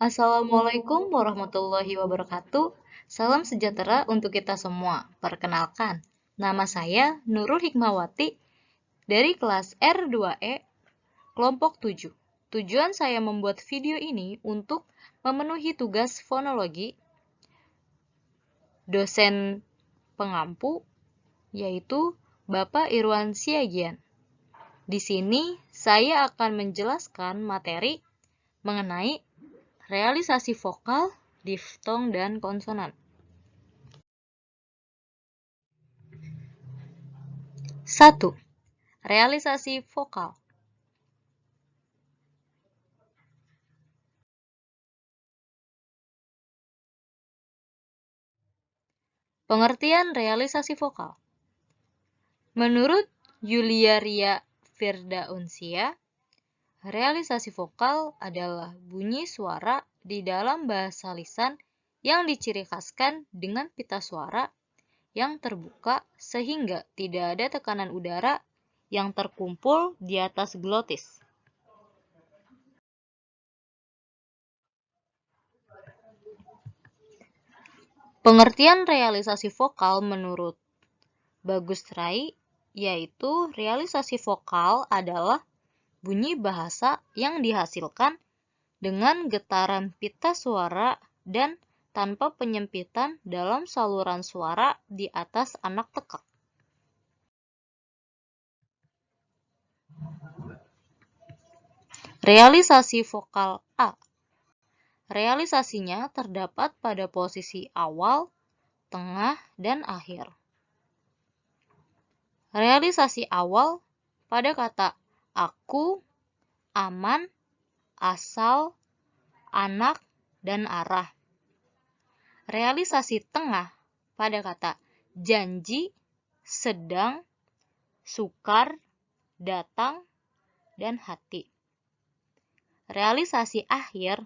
Assalamualaikum warahmatullahi wabarakatuh. Salam sejahtera untuk kita semua. Perkenalkan, nama saya Nurul Hikmawati dari kelas R2E, kelompok 7. Tujuan saya membuat video ini untuk memenuhi tugas fonologi dosen pengampu, yaitu Bapak Irwan Siagian. Di sini saya akan menjelaskan materi mengenai realisasi vokal, diftong, dan konsonan. 1. Realisasi vokal. Pengertian realisasi vokal. Menurut Yulia Ria Firdaunsia, realisasi vokal adalah bunyi suara di dalam bahasa lisan yang diciri khaskan dengan pita suara yang terbuka sehingga tidak ada tekanan udara yang terkumpul di atas glotis. Pengertian realisasi vokal menurut Bagus Rai, yaitu realisasi vokal adalah bunyi bahasa yang dihasilkan dengan getaran pita suara dan tanpa penyempitan dalam saluran suara di atas anak tekak. Realisasi vokal A. Realisasinya terdapat pada posisi awal, tengah, dan akhir. Realisasi awal pada kata aku, aman, asal, anak, dan arah. Realisasi tengah pada kata janji, sedang, sukar, datang, dan hati. Realisasi akhir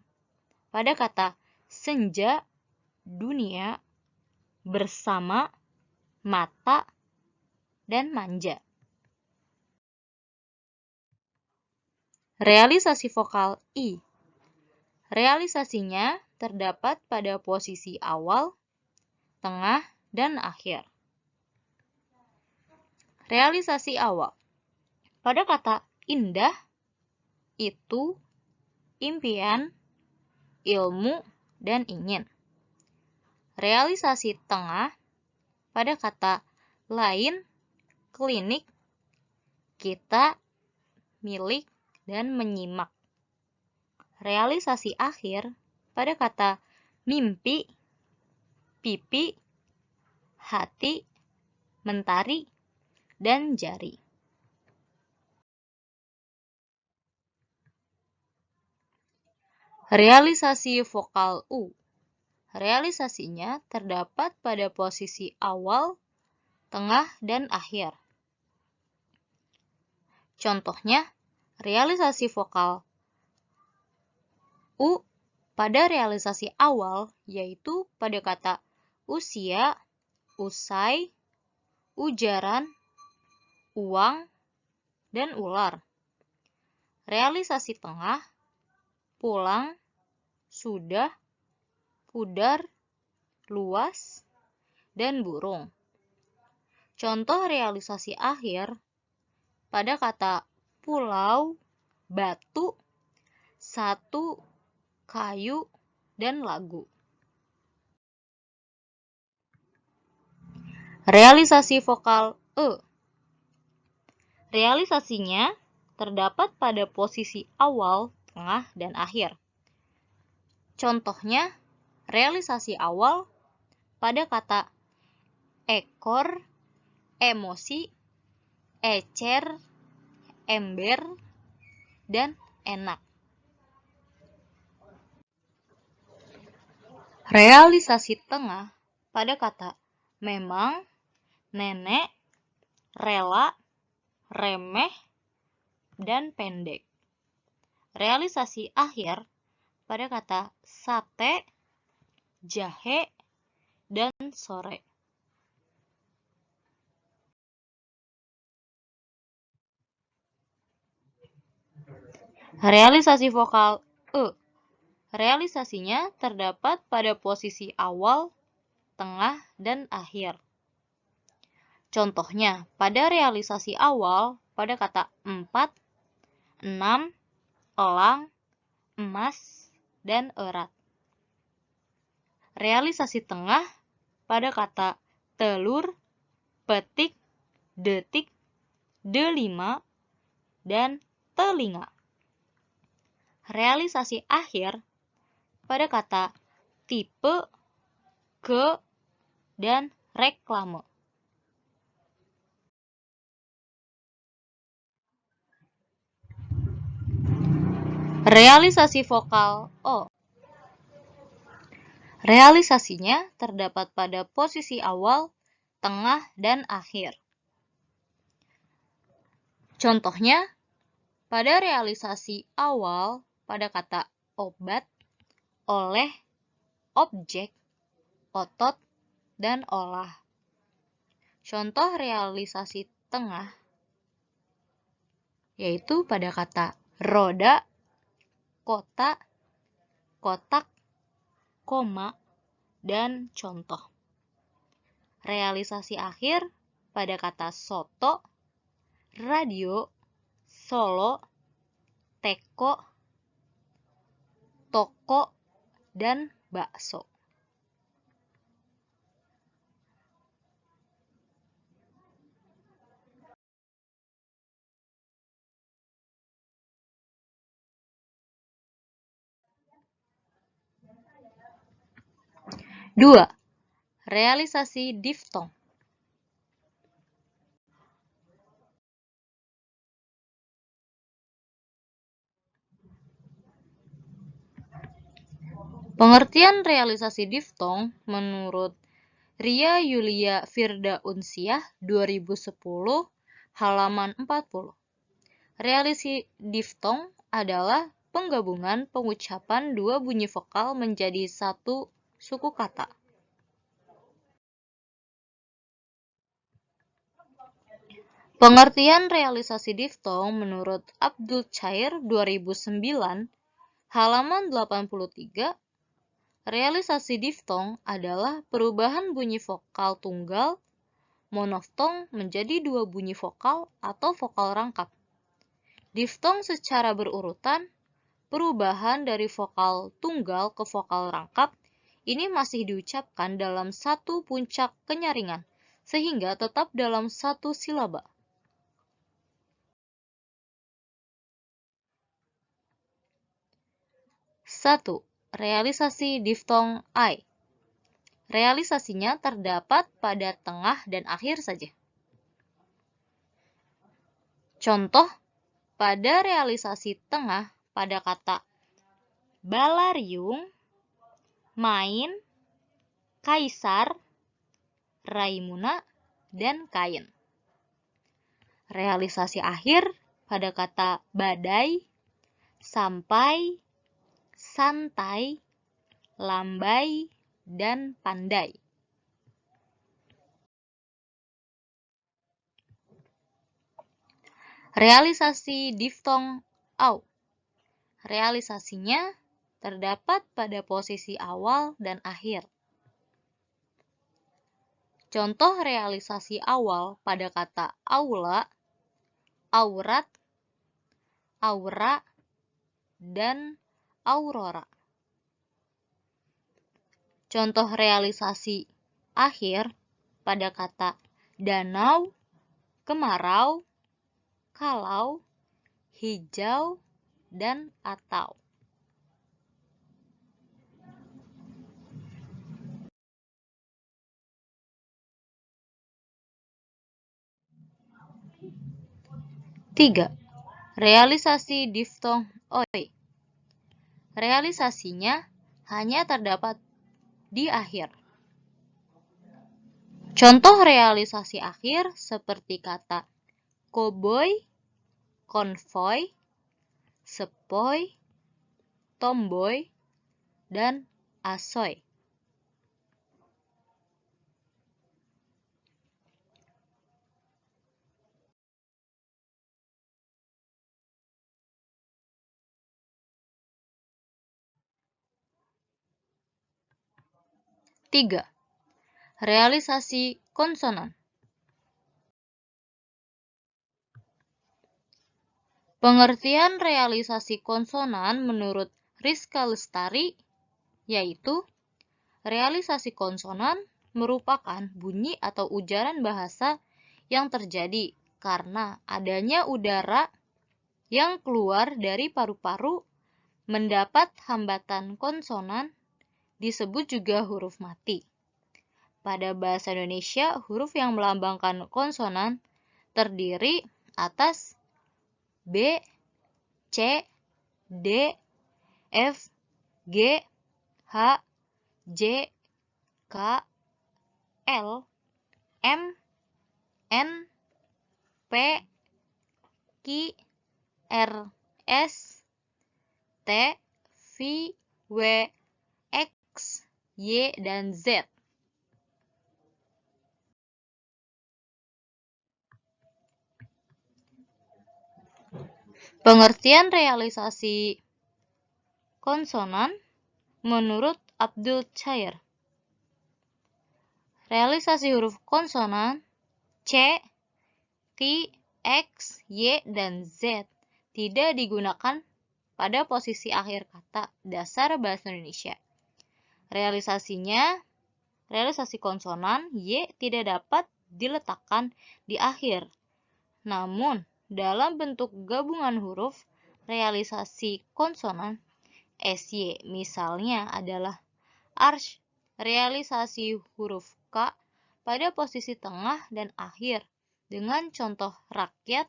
pada kata senja, dunia, bersama, mata, dan manja. Realisasi vokal I. Realisasinya terdapat pada posisi awal, tengah, dan akhir. Realisasi awal pada kata indah, itu, impian, ilmu, dan ingin. Realisasi tengah pada kata lain, klinik, kita, milik, dan menyimak. Realisasi akhir pada kata mimpi, pipi, hati, mentari, dan jari. Realisasi vokal U. Realisasinya terdapat pada posisi awal, tengah, dan akhir. Contohnya, realisasi vokal U pada realisasi awal, yaitu pada kata usia, usai, ujaran, uang, dan ular. Realisasi tengah, pulang, sudah, pudar, luas, dan burung. Contoh realisasi akhir pada kata pulau, batu, satu, kayu, dan lagu. Realisasi vokal E. Realisasinya terdapat pada posisi awal, tengah, dan akhir. Contohnya, realisasi awal pada kata ekor, emosi, ecer, ember, dan enak. Realisasi tengah pada kata memang, nenek, rela, remeh, dan pendek. Realisasi akhir pada kata sate, jahe, dan sore. Realisasi vokal E. Realisasinya terdapat pada posisi awal, tengah, dan akhir. Contohnya, pada realisasi awal, pada kata 4, 6, elang, emas, dan erat. Realisasi tengah pada kata telur, petik, detik, delima, dan telinga. Realisasi akhir pada kata tipe, ke, dan reklame. Realisasi vokal O. Realisasinya terdapat pada posisi awal, tengah, dan akhir. Contohnya, pada realisasi awal pada kata obat, oleh, objek, otot, dan olah. Contoh realisasi tengah yaitu pada kata roda, kota, kotak, koma, dan contoh. Realisasi akhir pada kata soto, radio, solo, teko, toko, dan bakso. Dua, realisasi diftong. Pengertian realisasi diftong menurut Ria Yulia Firda Unsiah 2010 halaman 40. Realisasi diftong adalah penggabungan pengucapan dua bunyi vokal menjadi satu suku kata. Pengertian realisasi diftong menurut Abdul Chair 2009 halaman 83. Realisasi diftong adalah perubahan bunyi vokal tunggal monoftong menjadi dua bunyi vokal atau vokal rangkap. Diftong secara berurutan, perubahan dari vokal tunggal ke vokal rangkap ini masih diucapkan dalam satu puncak kenyaringan, sehingga tetap dalam satu silaba. Satu, realisasi diftong I. Realisasinya terdapat pada tengah dan akhir saja. Contoh, pada realisasi tengah pada kata balariung, main, kaisar, raimuna, dan kain. Realisasi akhir pada kata badai, sampai, santai, lambai, dan pandai. Realisasi diftong au. Realisasinya terdapat pada posisi awal dan akhir. Contoh realisasi awal pada kata aula, aurat, aura, dan aurora. Contoh realisasi akhir pada kata danau, kemarau, kalau, hijau, dan atau. Tiga, realisasi diftong oi. Realisasinya hanya terdapat di akhir. Contoh realisasi akhir seperti kata koboi, konvoy, sepoi, tomboy, dan asoy. 3. Realisasi konsonan. Pengertian realisasi konsonan menurut Rizka Lestari yaitu realisasi konsonan merupakan bunyi atau ujaran bahasa yang terjadi karena adanya udara yang keluar dari paru-paru mendapat hambatan konsonan, disebut juga huruf mati. Pada bahasa Indonesia, huruf yang melambangkan konsonan terdiri atas B, C, D, F, G, H, J, K, L, M, N, P, Q, R, S, T, V, W, X, Y, dan Z. Pengertian realisasi konsonan menurut Abdul Chair. Realisasi huruf konsonan C, T, X, Y, dan Z tidak digunakan pada posisi akhir kata dasar bahasa Indonesia. Realisasi konsonan Y tidak dapat diletakkan di akhir. Namun, dalam bentuk gabungan huruf, realisasi konsonan SY misalnya adalah arch, realisasi huruf K pada posisi tengah dan akhir dengan contoh rakyat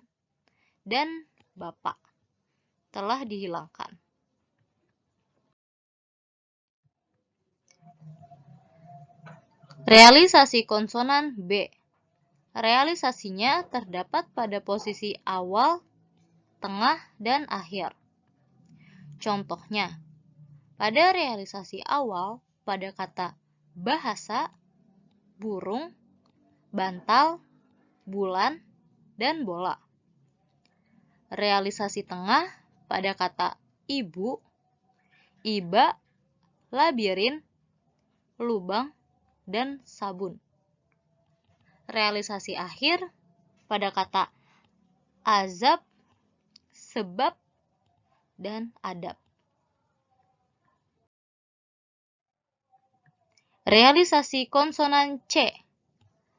dan bapak telah dihilangkan. Realisasi konsonan B. Realisasinya terdapat pada posisi awal, tengah, dan akhir. Contohnya, pada realisasi awal pada kata bahasa, burung, bantal, bulan, dan bola. Realisasi tengah pada kata ibu, iba, labirin, lubang, dan sabun. Realisasi akhir pada kata azab, sebab, dan adab. Realisasi konsonan C.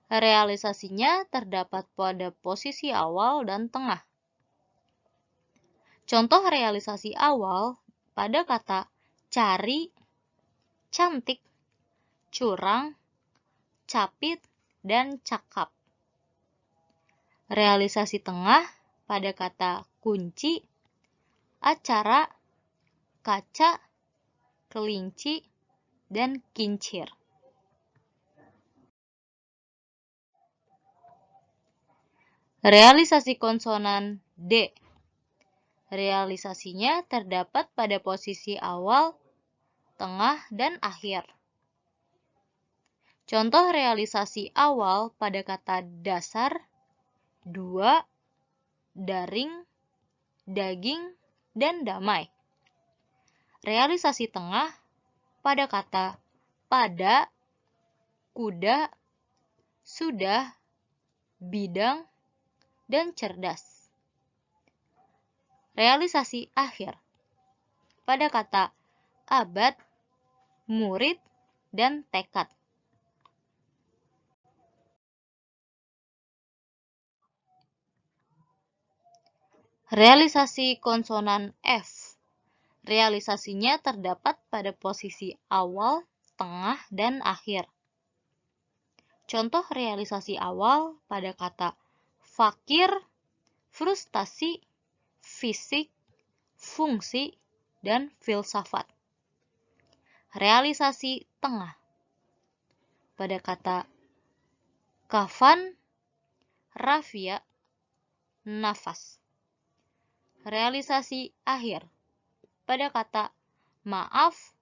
Realisasinya terdapat pada posisi awal dan tengah. Contoh realisasi awal pada kata cari, cantik, curang, capit, dan cakap. Realisasi tengah pada kata kunci, acara, kaca, kelinci, dan kincir. Realisasi konsonan D. Realisasinya terdapat pada posisi awal, tengah, dan akhir. Contoh realisasi awal pada kata dasar, dua, daring, daging, dan damai. Realisasi tengah pada kata pada, kuda, sudah, bidang, dan cerdas. Realisasi akhir pada kata abad, murid, dan tekad. Realisasi konsonan F. Realisasinya terdapat pada posisi awal, tengah, dan akhir. Contoh realisasi awal pada kata fakir, frustasi, fisik, fungsi, dan filsafat. Realisasi tengah pada kata kafan, rafia, nafas. Realisasi akhir pada kata maaf,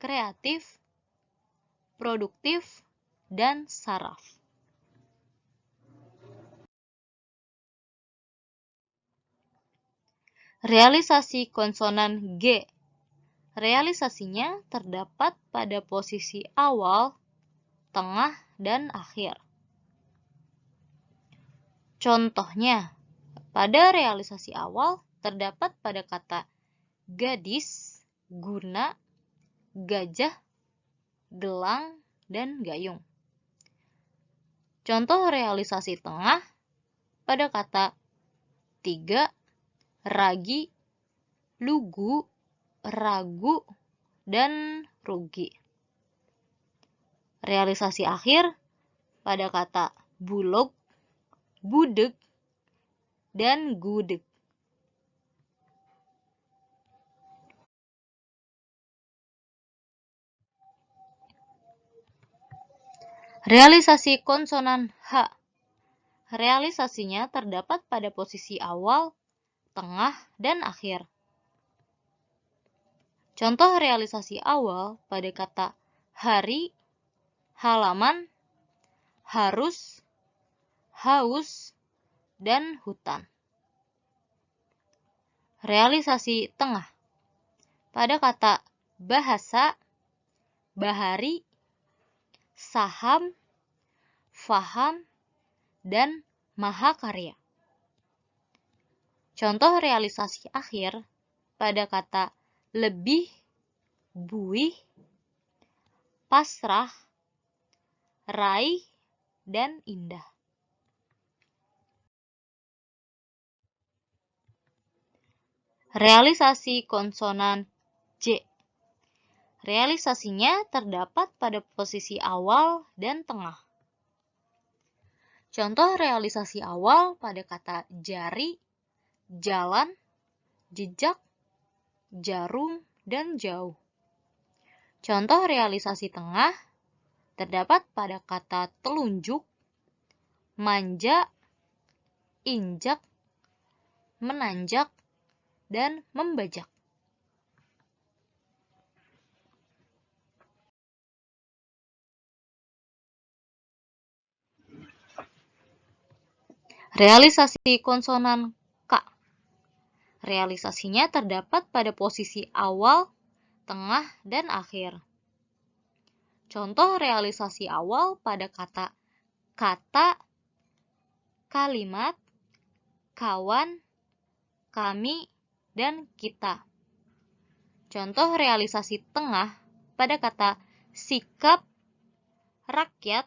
kreatif, produktif, dan saraf. Realisasi konsonan G. Realisasinya terdapat pada posisi awal, tengah, dan akhir. Contohnya, pada realisasi awal terdapat pada kata gadis, guna, gajah, gelang, dan gayung. Contoh realisasi tengah pada kata tiga, ragi, lugu, ragu, dan rugi. Realisasi akhir pada kata bulog, budeg, dan gudeg. Realisasi konsonan H. Realisasinya terdapat pada posisi awal, tengah, dan akhir. Contoh realisasi awal pada kata hari, halaman, harus, haus, dan hutan. Realisasi tengah pada kata bahasa, bahari, saham, faham, dan mahakarya. Contoh realisasi akhir pada kata lebih, buih, pasrah, raih, dan indah. Realisasi konsonan J. Realisasinya terdapat pada posisi awal dan tengah. Contoh realisasi awal pada kata jari, jalan, jejak, jarum, dan jauh. Contoh realisasi tengah terdapat pada kata telunjuk, manja, injak, menanjak, dan membajak. Realisasi konsonan K. Realisasinya terdapat pada posisi awal, tengah, dan akhir. Contoh realisasi awal pada kata kalimat, kawan, kami, dan kita. Contoh realisasi tengah pada kata sikap, rakyat,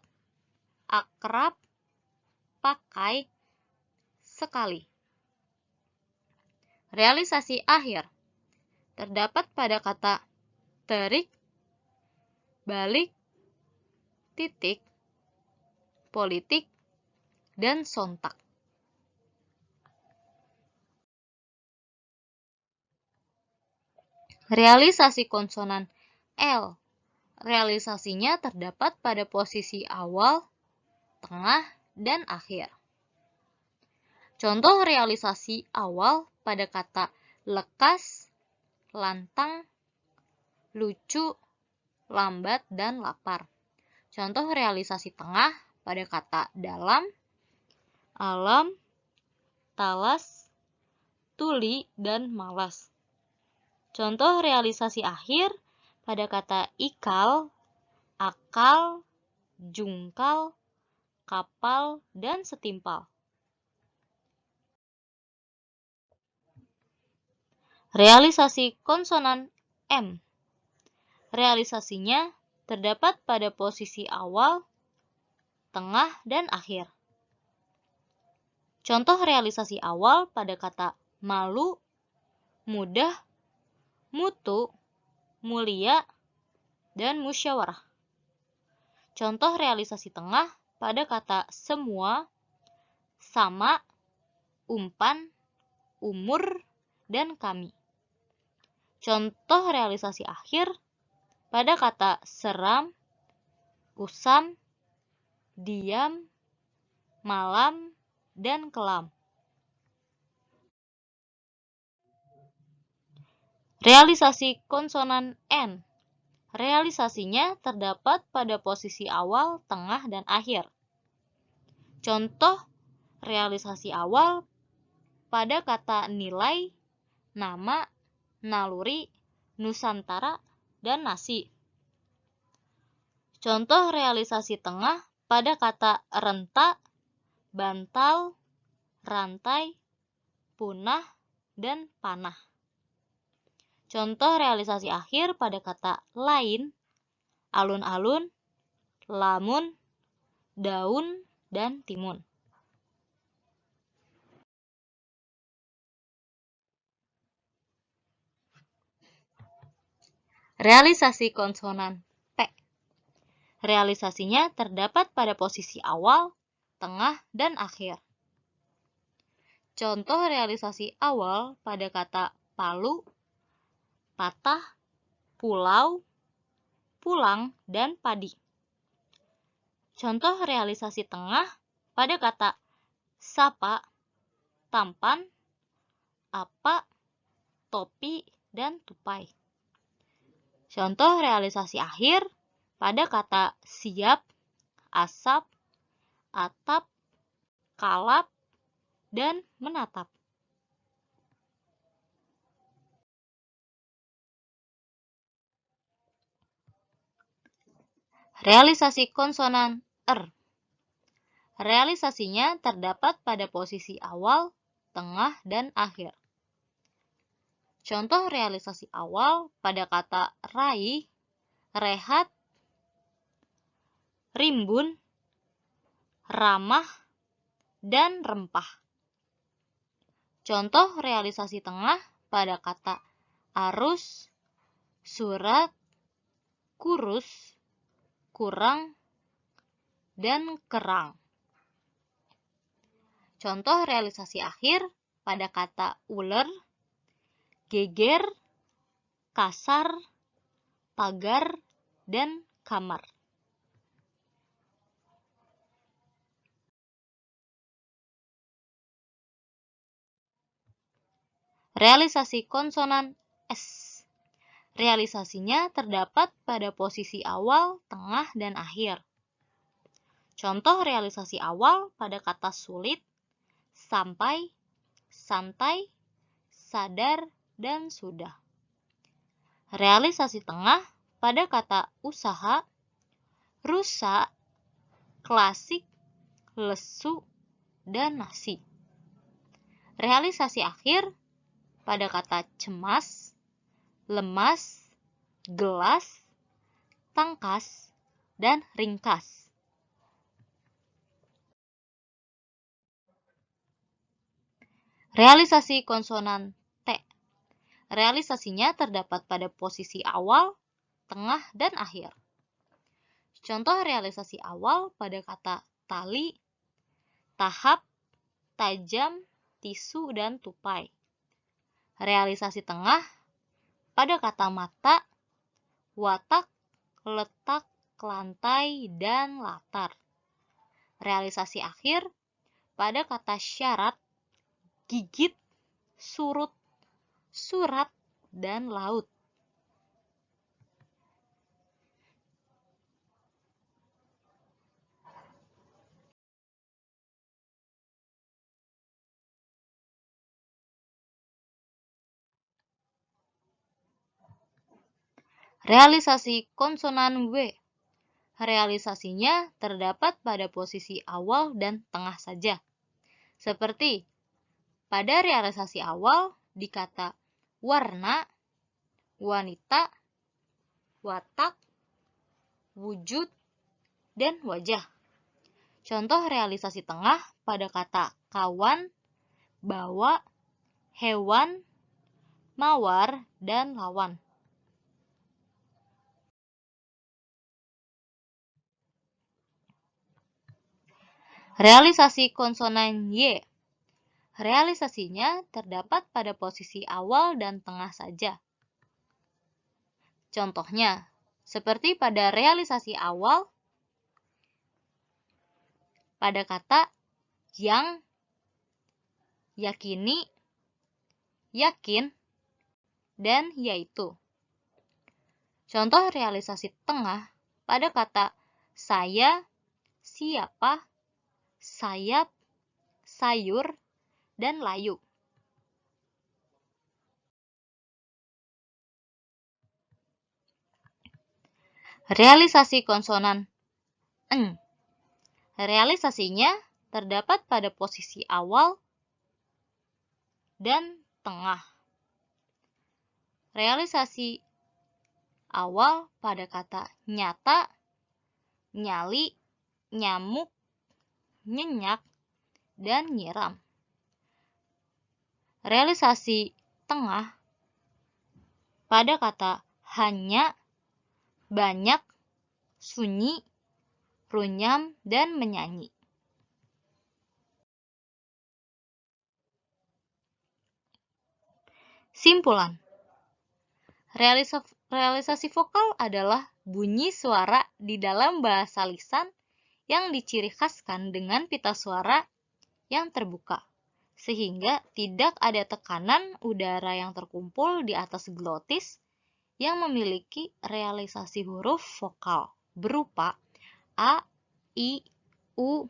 akrab, pakai, sekali. Realisasi akhir terdapat pada kata terik, balik, titik, politik, dan sontak. Realisasi konsonan L. Realisasinya terdapat pada posisi awal, tengah, dan akhir. Contoh realisasi awal pada kata lekas, lantang, lucu, lambat, dan lapar. Contoh realisasi tengah pada kata dalam, alam, talas, tuli, dan malas. Contoh realisasi akhir pada kata ikal, akal, jungkal, kapal, dan setimpal. Realisasi konsonan M. Realisasinya terdapat pada posisi awal, tengah, dan akhir. Contoh realisasi awal pada kata malu, mudah, mutu, mulia, dan musyawarah. Contoh realisasi tengah pada kata semua, sama, umpan, umur, dan kami. Contoh realisasi akhir pada kata seram, usam, diam, malam, dan kelam. Realisasi konsonan N. Realisasinya terdapat pada posisi awal, tengah, dan akhir. Contoh realisasi awal pada kata nilai, nama, naluri, Nusantara, dan nasi. Contoh realisasi tengah pada kata renta, bantal, rantai, punah, dan panah. Contoh realisasi akhir pada kata lain, alun-alun, lamun, daun, dan timun. Realisasi konsonan T. Realisasinya terdapat pada posisi awal, tengah, dan akhir. Contoh realisasi awal pada kata palu, patah, pulau, pulang, dan padi. Contoh realisasi tengah pada kata sapa, tampan, apa, topi, dan tupai. Contoh realisasi akhir pada kata siap, asap, atap, kalap, dan menatap. Realisasi konsonan R. Realisasinya terdapat pada posisi awal, tengah, dan akhir. Contoh realisasi awal pada kata raih, rehat, rimbun, ramah, dan rempah. Contoh realisasi tengah pada kata arus, surat, kurus, kurang, dan kerang. Contoh realisasi akhir pada kata uler, geger, kasar, pagar, dan kamar. Realisasi konsonan S. Realisasinya terdapat pada posisi awal, tengah, dan akhir. Contoh realisasi awal pada kata sulit, sampai, santai, sadar, dan sudah. Realisasi tengah pada kata usaha, rusak, klasik, lesu, dan nasi. Realisasi akhir pada kata cemas, lemas, gelas, tangkas, dan ringkas. Realisasi konsonan T. Realisasinya terdapat pada posisi awal, tengah, dan akhir. Contoh realisasi awal pada kata tali, tahap, tajam, tisu, dan tupai. Realisasi tengah pada kata mata, watak, letak, lantai, dan latar. Realisasi akhir pada kata syarat, gigit, surut, surat, dan laut. Realisasi konsonan W. Realisasinya terdapat pada posisi awal dan tengah saja. Seperti pada realisasi awal di kata warna, wanita, watak, wujud, dan wajah. Contoh realisasi tengah pada kata kawan, bawa, hewan, mawar, dan lawan. Realisasi konsonan Y. Realisasinya terdapat pada posisi awal dan tengah saja. Contohnya, seperti pada realisasi awal pada kata yang, yakini, yakin, dan yaitu. Contoh realisasi tengah pada kata saya, siapa, sayap, sayur, dan layu. Realisasi konsonan eng. Realisasinya terdapat pada posisi awal dan tengah. Realisasi awal pada kata nyata, nyali, nyamuk, nyenyak, dan nyiram. Realisasi tengah pada kata hanya, banyak, sunyi, runyam, dan menyanyi. Simpulan. Realisasi vokal adalah bunyi suara di dalam bahasa lisan yang diciri khaskan dengan pita suara yang terbuka, sehingga tidak ada tekanan udara yang terkumpul di atas glotis yang memiliki realisasi huruf vokal berupa A, I, U,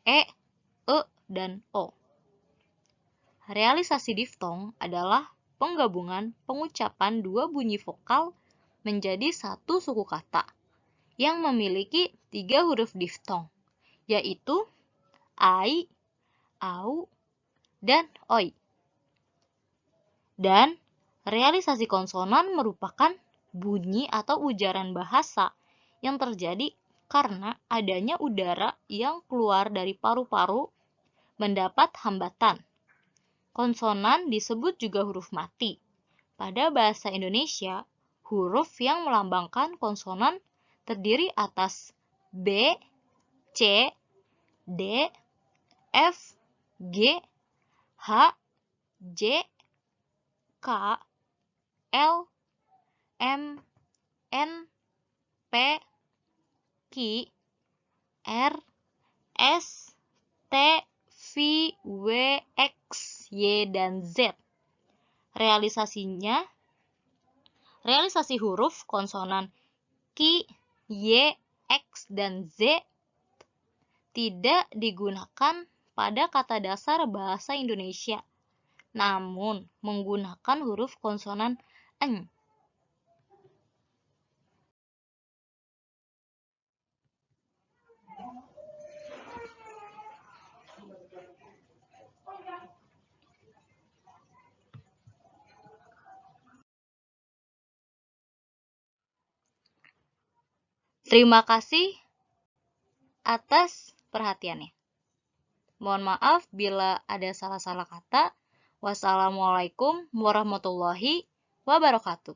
E, dan O. Realisasi diftong adalah penggabungan pengucapan dua bunyi vokal menjadi satu suku kata yang memiliki 3 huruf diftong, yaitu ai, au, dan oi. Dan realisasi konsonan merupakan bunyi atau ujaran bahasa yang terjadi karena adanya udara yang keluar dari paru-paru mendapat hambatan. Konsonan disebut juga huruf mati. Pada bahasa Indonesia, huruf yang melambangkan konsonan terdiri atas B, C, D, F, G, H, J, K, L, M, N, P, Q, R, S, T, V, W, X, Y, dan Z. Realisasi huruf konsonan Q, Y, X, dan Z tidak digunakan pada kata dasar bahasa Indonesia, namun menggunakan huruf konsonan eng. Terima kasih atas perhatiannya. Mohon maaf bila ada salah-salah kata. Wassalamualaikum warahmatullahi wabarakatuh.